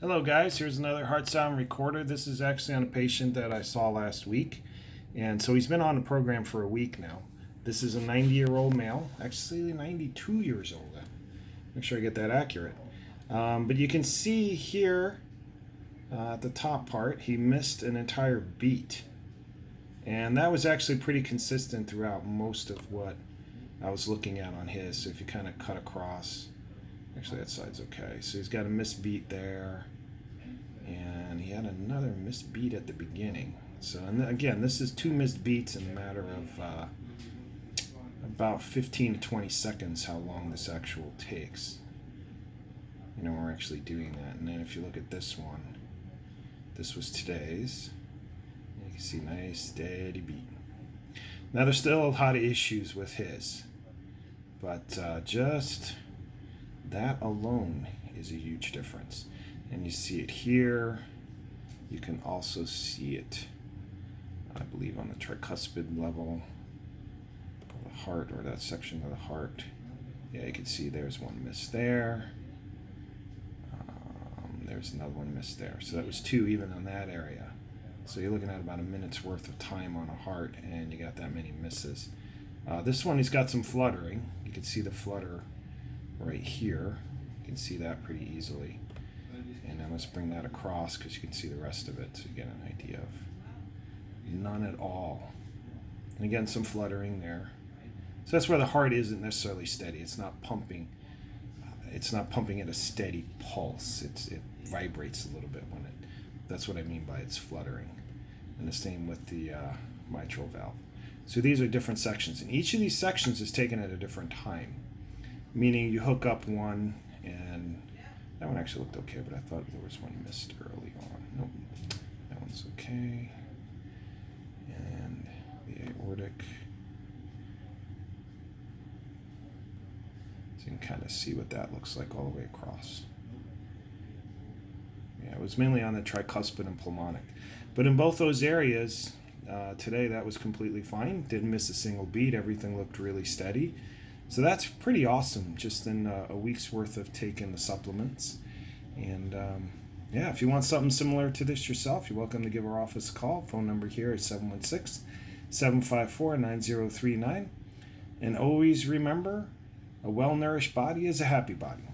Hello guys, here's another heart sound recorder. This is actually on a patient that I saw last week. And so he's been on the program for a week now. This is a 90-year-old male, actually 92 years old. Make sure I get that accurate. But you can see here at the top part, he missed an entire beat. And that was actually pretty consistent throughout most of what I was looking at on his. So if you kind of cut across, actually that side's okay. So he's got a missed beat there. And he had another missed beat at the beginning. So, and again, this is two missed beats in a matter of about 15 to 20 seconds, how long this actual takes. You know, we're actually doing that. And then if you look at this one, this was today's. You can see nice, steady beat. Now, there's still a lot of issues with his. But just that alone is a huge difference. And you see it here. You can also see it, I believe, on the tricuspid level of the heart, or that section of the heart. Yeah, you can see there's one missed there. There's another one missed there. So that was two even on that area. So you're looking at about a minute's worth of time on a heart, and you got that many misses. This one, he's got some fluttering. You can see the flutter right here. You can see that pretty easily. And then let's bring that across because you can see the rest of it, so you get an idea of none at all. And again, some fluttering there. So that's where the heart isn't necessarily steady. It's not pumping. It's not pumping at a steady pulse. It vibrates a little bit when it. That's what I mean by it's fluttering. And the same with the mitral valve. So these are different sections, and each of these sections is taken at a different time. Meaning you hook up one, and that one actually looked okay, but I thought there was one missed early on. Nope, that one's okay. And the aortic. So you can kind of see what that looks like all the way across. Yeah, it was mainly on the tricuspid and pulmonic. But in both those areas, today that was completely fine. Didn't miss a single beat. Everything looked really steady. So that's pretty awesome, just in a week's worth of taking the supplements. And yeah, if you want something similar to this yourself, you're welcome to give our office a call. Phone number here is 716-754-9039. And always remember, a well-nourished body is a happy body.